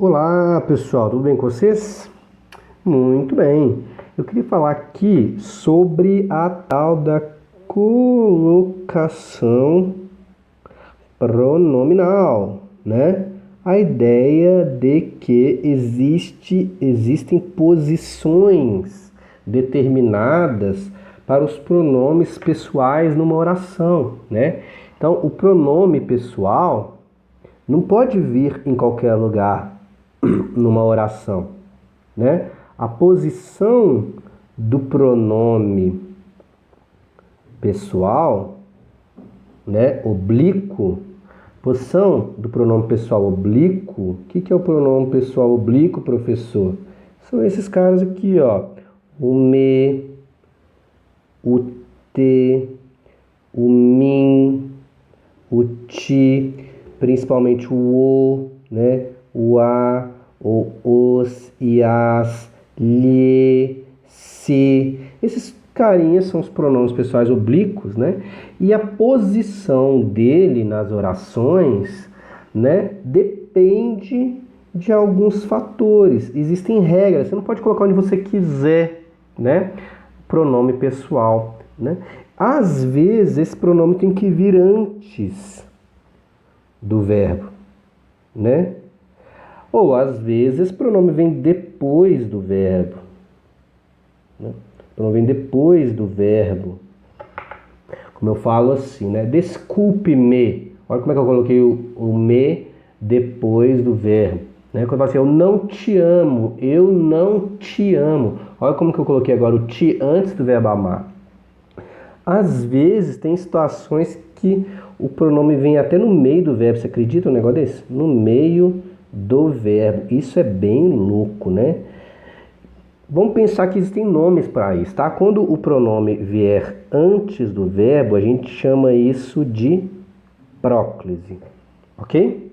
Olá pessoal, tudo bem com vocês? Muito bem. Eu queria falar aqui sobre a tal da colocação pronominal, né? A ideia de que existem posições determinadas para os pronomes pessoais numa oração, né? Então, o pronome pessoal não pode vir em qualquer lugar numa oração, né? A posição do pronome pessoal, né, oblíquo, posição do pronome pessoal oblíquo. O que é o pronome pessoal oblíquo, professor? São esses caras aqui, ó. O me, o te, o mim, o ti, principalmente o o, né? O a, o os e as, lhe, se. Esses carinhas são os pronomes pessoais oblíquos, né? E a posição dele nas orações, né, depende de alguns fatores. Existem regras, você não pode colocar onde você quiser, né? Pronome pessoal, né? Às vezes esse pronome tem que vir antes do verbo, né? Ou às vezes esse pronome vem depois do verbo, né? O pronome vem depois do verbo. Como eu falo assim, né? Desculpe-me. Olha como é que eu coloquei o me depois do verbo, né? Quando eu falo assim, eu não te amo, eu não te amo. Olha como que eu coloquei agora o te antes do verbo amar. Às vezes tem situações que o pronome vem até no meio do verbo. Você acredita um negócio desse? No meio do verbo. Isso é bem louco, né? Vamos pensar que existem nomes para isso, tá? Quando o pronome vier antes do verbo, a gente chama isso de próclise, ok?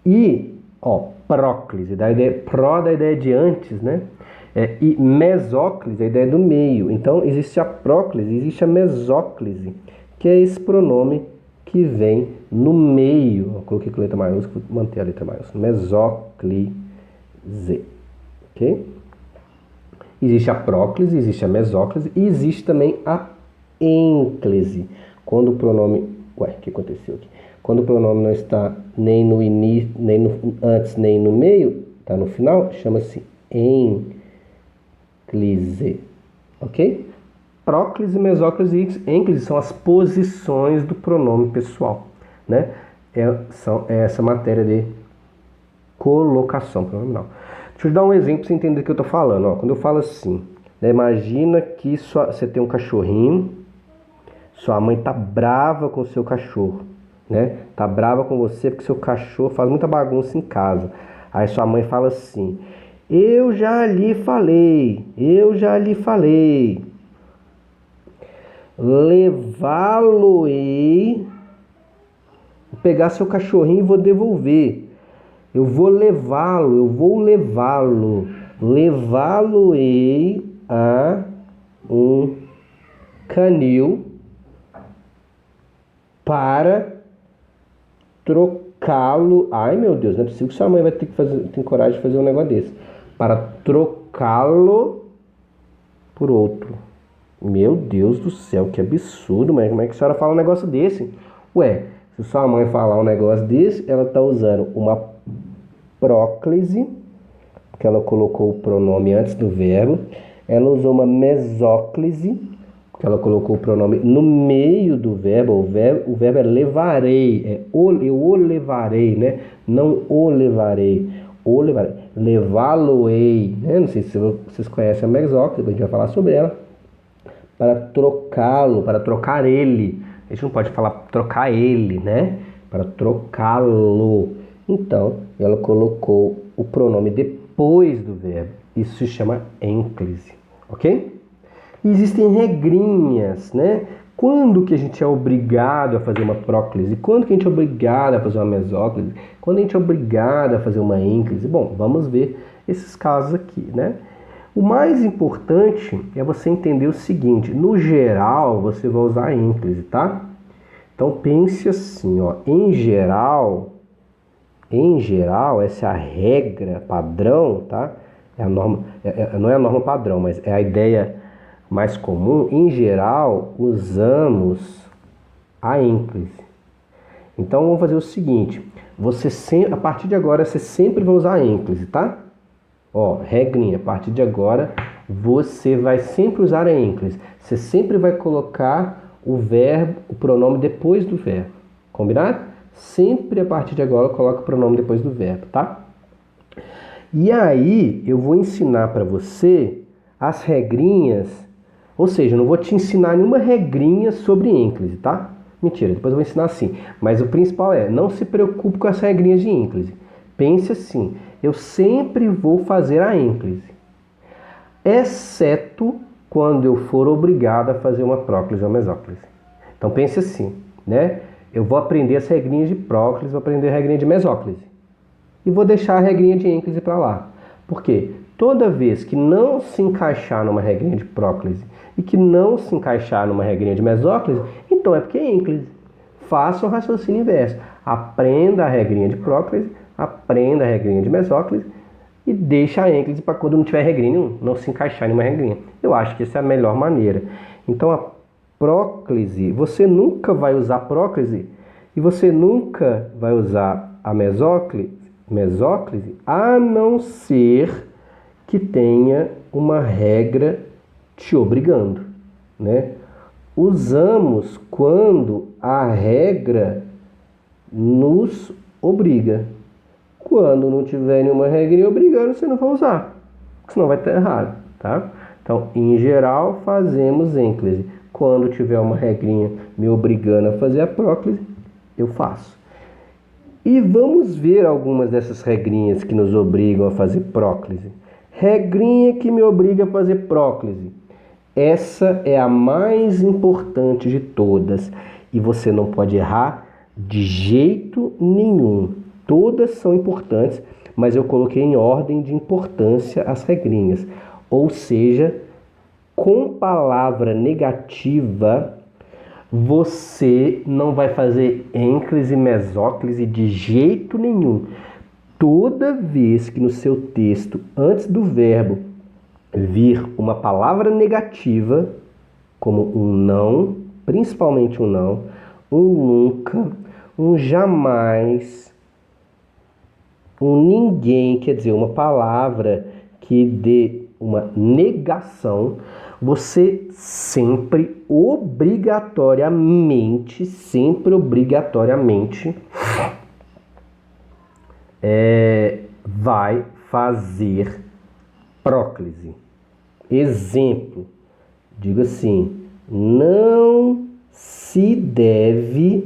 E, ó, próclise, da ideia, pró da ideia de antes, né? E mesóclise, a ideia do meio. Então, existe a próclise, existe a mesóclise, que é esse pronome que vem no meio. Eu coloquei com letra maiúscula, vou manter a letra maiúscula. Mesóclise. Ok? Existe a próclise, existe a mesóclise e existe também a ênclise. Quando o pronome... Ué, o que aconteceu aqui? Quando o pronome não está nem no início, nem no antes, nem no meio, está no final, chama-se ênclise. Ok? Próclise, mesóclise e ênclise são as posições do pronome pessoal, né? São essa matéria de colocação pronominal. Deixa eu dar um exemplo para você entender o que eu estou falando. Ó, quando eu falo assim, né, imagina que você tem um cachorrinho, sua mãe tá brava com o seu cachorro, né? Tá brava com você porque seu cachorro faz muita bagunça em casa. Aí sua mãe fala assim: eu já lhe falei, levá-lo-ei, vou pegar seu cachorrinho e vou devolver. Eu vou levá-lo-ei a um canil para trocá-lo. Ai meu Deus, não é possível que sua mãe vai ter que fazer, tem coragem de fazer um negócio desse. Para trocá-lo por outro. Meu Deus do céu, que absurdo, mas como é que a senhora fala um negócio desse? Ué, se sua mãe falar um negócio desse, ela está usando uma próclise, porque ela colocou o pronome antes do verbo. Ela usou uma mesóclise, porque ela colocou o pronome no meio do verbo. O verbo é levarei, eu o levarei, né? Não o levarei, o levarei. Levá-lo-ei, né? Não sei se vocês conhecem a mesóclise, a gente vai falar sobre ela. Para trocá-lo, para trocar ele. A gente não pode falar trocar ele, né? Para trocá-lo. Então, ela colocou o pronome depois do verbo. Isso se chama ênclise, ok? E existem regrinhas, né? Quando que a gente é obrigado a fazer uma próclise? Quando que a gente é obrigado a fazer uma mesóclise? Quando a gente é obrigado a fazer uma ênclise? Bom, vamos ver esses casos aqui, né? O mais importante é você entender o seguinte: no geral, você vai usar a ênclise, tá? Então pense assim, ó, em geral, Em geral, essa é a regra padrão, tá? É a norma, não é a norma padrão, mas é a ideia mais comum. Em geral, usamos a ênclise. Então, vamos fazer o seguinte. A partir de agora, você sempre vai usar a ênclise, tá? Ó, regrinha. A partir de agora, você vai sempre usar a ênclise. Você sempre vai colocar o verbo, o pronome depois do verbo. Combinado? Sempre a partir de agora, coloca o pronome depois do verbo, tá? E aí, eu vou ensinar para você as regrinhas, ou seja, eu não vou te ensinar nenhuma regrinha sobre ênclise, tá? Mentira, depois eu vou ensinar assim. Mas o principal não se preocupe com as regrinhas de ênclise. Pense assim, eu sempre vou fazer a ênclise, exceto quando eu for obrigado a fazer uma próclise ou mesóclise. Então pense assim, né? Eu vou aprender as regrinhas de próclise, vou aprender a regrinha de mesóclise. E vou deixar a regrinha de ênclise para lá. Por quê? Toda vez que não se encaixar numa regrinha de próclise e que não se encaixar numa regrinha de mesóclise, então é porque é ênclise. Faça o raciocínio inverso. Aprenda a regrinha de próclise, aprenda a regrinha de mesóclise e deixa a ênclise para quando não tiver regrinha nenhuma, não se encaixar em uma regrinha. Eu acho que essa é a melhor maneira. Então a próclise, você nunca vai usar próclise e você nunca vai usar a mesóclise, a não ser que tenha uma regra te obrigando, né? Usamos quando a regra nos obriga. Quando não tiver nenhuma regra obrigando, você não vai usar, senão vai estar errado, tá? Então, em geral, fazemos ênclise. Quando tiver uma regrinha me obrigando a fazer a próclise, eu faço. E vamos ver algumas dessas regrinhas que nos obrigam a fazer próclise. Regrinha que me obriga a fazer próclise. Essa é a mais importante de todas e você não pode errar de jeito nenhum. Todas são importantes, mas eu coloquei em ordem de importância as regrinhas. Ou seja, com palavra negativa, você não vai fazer ênclise e mesóclise de jeito nenhum. Toda vez que no seu texto, antes do verbo, vir uma palavra negativa, como um não, principalmente um não, um nunca, um jamais, um ninguém, quer dizer, uma palavra que dê uma negação, você sempre obrigatoriamente vai fazer próclise. Exemplo, digo assim, não se deve,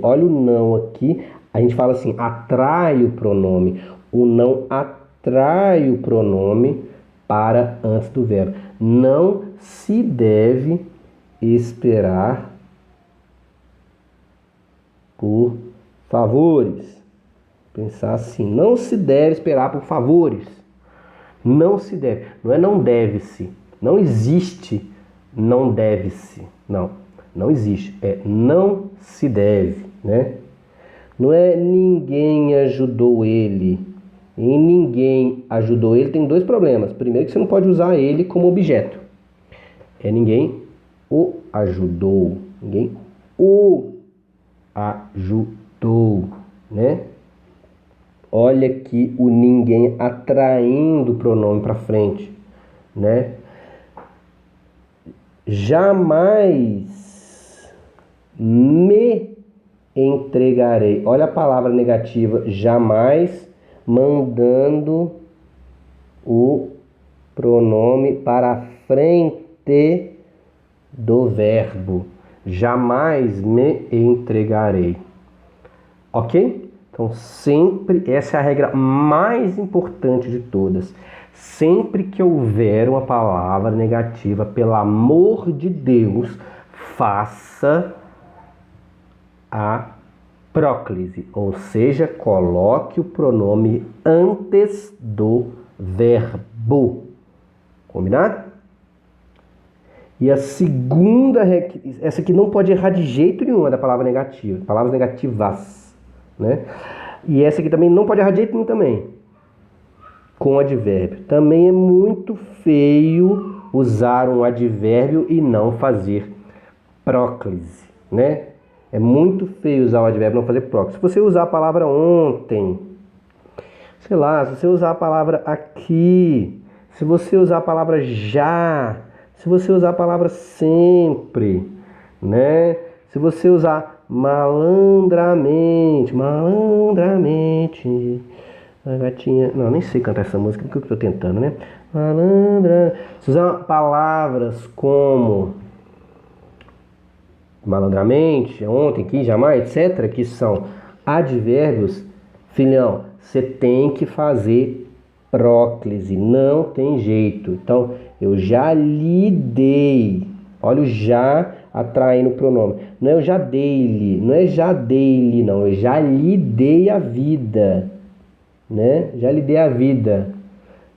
olha o não aqui, a gente fala assim, atrai o pronome, o não atrai o pronome para antes do verbo. Não se deve esperar por favores. Pensar assim, não se deve esperar por favores. Não se deve, não é não deve-se. Não existe não deve-se. Não existe. É não se deve, né? Não é ninguém ajudou ele. E ninguém ajudou ele tem dois problemas. Primeiro que você não pode usar ele como objeto. É ninguém o ajudou. Ninguém o ajudou, né? Olha aqui o ninguém atraindo o pronome para frente, né? Jamais me entregarei. Olha a palavra negativa, jamais, mandando o pronome para a frente do verbo. Jamais me entregarei. Ok? Então, sempre, essa é a regra mais importante de todas. Sempre que houver uma palavra negativa, pelo amor de Deus, faça a próclise. Ou seja, coloque o pronome antes do verbo. Combinado? E a segunda regra, essa aqui não pode errar de jeito nenhum, é da palavra negativa. Palavras negativas, né? E essa aqui também não pode errar de jeito nenhum também. Com advérbio. Também é muito feio usar um advérbio e não fazer próclise, né? É muito feio usar um advérbio e não fazer próclise. Se você usar a palavra ontem, sei lá, se você usar a palavra aqui, se você usar a palavra já, se você usar a palavra sempre, né? Se você usar malandramente, a gatinha... Não, nem sei cantar essa música, porque eu tô tentando, né? Malandra... Se usar palavras como malandramente, ontem, aqui, jamais, etc., que são advérbios, filhão, você tem que fazer próclise, não tem jeito. Então, eu já lhe dei. Olha o já atraindo o pronome. Não é eu já dei-lhe, não é já dei-lhe, não. Eu já lhe dei a vida, né? Já lhe dei a vida.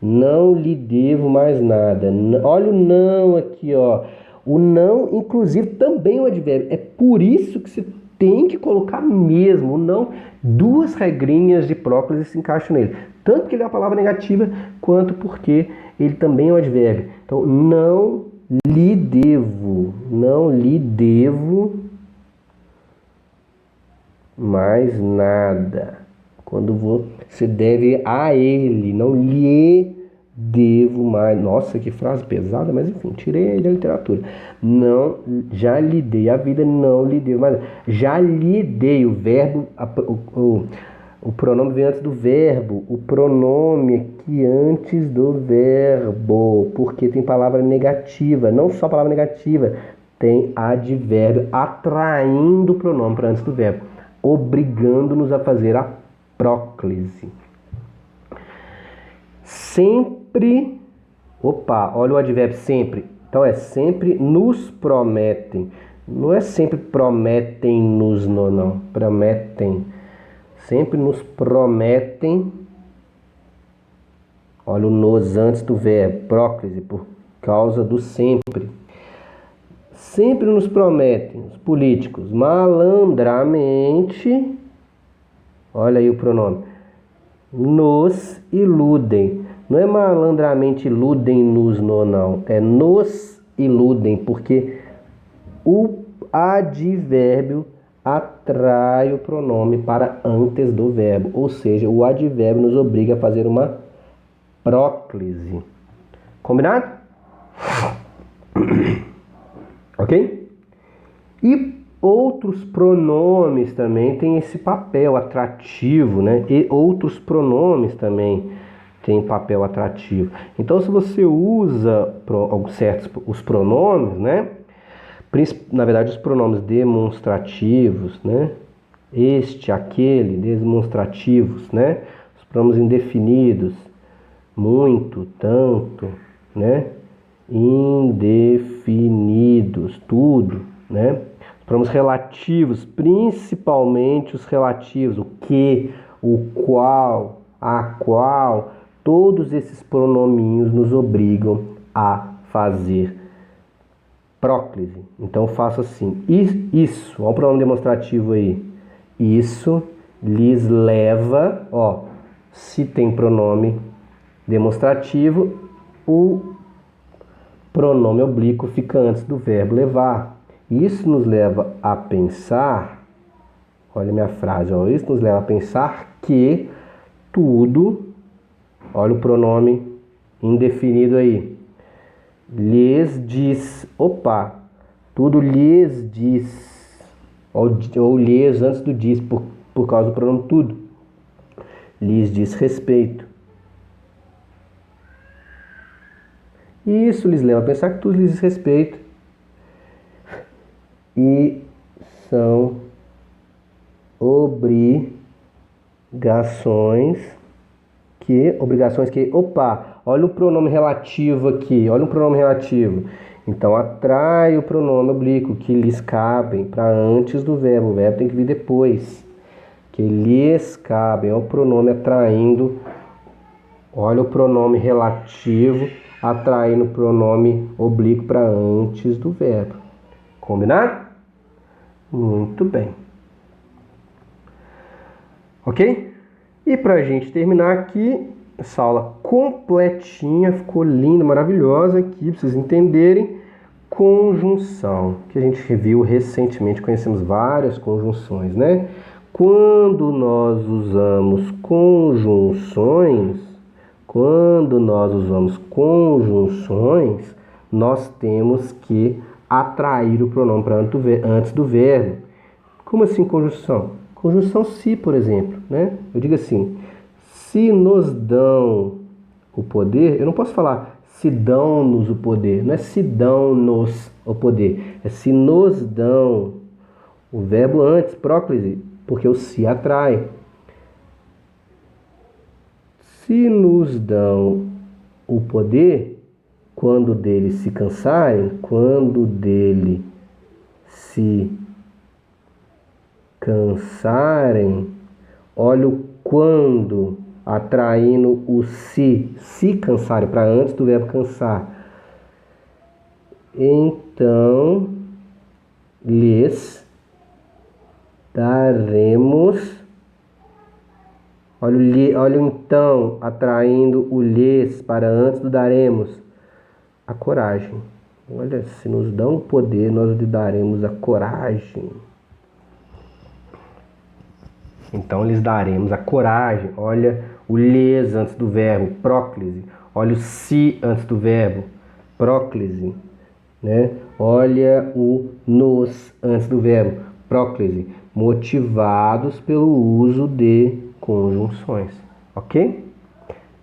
Não lhe devo mais nada. Olha o não aqui, ó. O não, inclusive, também é um advérbio. É por isso que você tem que colocar mesmo o não. Duas regrinhas de próclise se encaixam nele. Tanto que ele é uma palavra negativa, quanto porque ele também é um advérbio. Então, não lhe devo. Não lhe devo mais nada. Quando você deve a ele, não lhe devo mais. Nossa, que frase pesada, mas enfim, tirei aí da literatura. Não, já lhe dei a vida, não lhe devo mais. Já lhe dei o verbo, o pronome vem antes do verbo, o pronome aqui antes do verbo, porque tem palavra negativa, não só palavra negativa, tem advérbio atraindo o pronome para antes do verbo, obrigando-nos a fazer a próclise. Sempre, olha o advérbio sempre. Então é sempre nos prometem. Não é sempre prometem-nos, não. Prometem. Sempre nos prometem. Olha o nos antes do verbo, próclise, por causa do sempre. Sempre nos prometem, os políticos, malandramente, olha aí o pronome, nos iludem. Não é malandramente iludem-nos, não. É nos iludem, porque o advérbio atrai o pronome para antes do verbo. Ou seja, o advérbio nos obriga a fazer uma próclise. Combinado? Ok? E outros pronomes também têm esse papel atrativo, né? E outros pronomes também têm papel atrativo. Então, se você usa os pronomes, né? Na verdade, os pronomes demonstrativos, né? Este, aquele, demonstrativos, né? Os pronomes indefinidos, muito, tanto, né? Indefinidos, tudo, né? Os pronomes relativos, principalmente os relativos, o que, o qual, a qual, todos esses pronominhos nos obrigam a fazer próclise. Então faço assim, isso, olha o pronome demonstrativo aí, isso lhes leva, ó, se tem pronome demonstrativo, o pronome oblíquo fica antes do verbo levar. Isso nos leva a pensar, olha minha frase, ó, isso nos leva a pensar que tudo, olha o pronome indefinido aí, lhes diz, tudo lhes diz, ou lhes antes do diz, por causa do pronome tudo, lhes diz respeito. E isso lhes leva a pensar que tudo lhes diz respeito. E são obrigações que, olha o pronome relativo aqui, olha o pronome relativo. Então, atrai o pronome oblíquo que lhes cabem para antes do verbo. O verbo tem que vir depois. Que lhes cabem, é o pronome atraindo. Olha o pronome relativo atraindo o pronome oblíquo para antes do verbo. Combinado? Muito bem. Ok? E para a gente terminar aqui, essa aula completinha, ficou linda, maravilhosa aqui, para vocês entenderem. Conjunção, que a gente viu recentemente, conhecemos várias conjunções, né? Quando nós usamos conjunções, nós temos que atrair o pronome para antes do verbo. Como assim conjunção? Conjunção se, por exemplo, né? Eu digo assim, se nos dão o poder, eu não posso falar se dão-nos o poder, não é se dão-nos o poder, é se nos dão. O verbo antes, próclise, porque o se atrai. Se nos dão o poder, quando dele se cansarem, olha o quando atraindo o se cansarem, para antes do verbo cansar. Então, lhes daremos. Olha o então atraindo o lhes para antes do daremos. A coragem. Olha, se nos dão o poder, nós lhe daremos a coragem. Então lhes daremos a coragem. Olha o lhes antes do verbo, próclise. Olha o se antes do verbo, próclise. Né? Olha o nos antes do verbo, próclise. Motivados pelo uso de conjunções. Ok?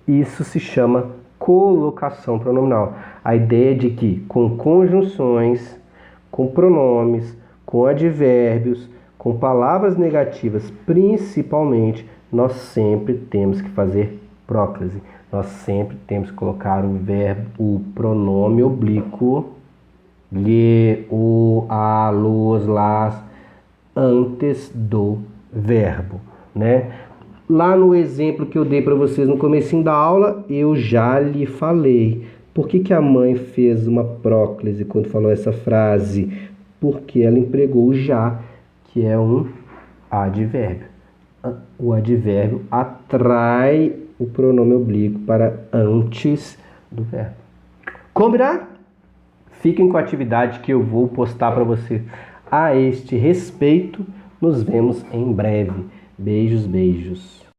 Isso se chama colocação pronominal. A ideia de que com conjunções, com pronomes, com advérbios, com palavras negativas, principalmente, nós sempre temos que fazer próclise. Nós sempre temos que colocar o pronome oblíquo, lhe, o, a, los, las, antes do verbo, né? Lá no exemplo que eu dei para vocês no comecinho da aula, eu já lhe falei. Por que a mãe fez uma próclise quando falou essa frase? Porque ela empregou o já, que é um advérbio. O advérbio atrai o pronome oblíquo para antes do verbo. Combinado? Fiquem com a atividade que eu vou postar para você a este respeito. Nos vemos em breve. Beijos, beijos.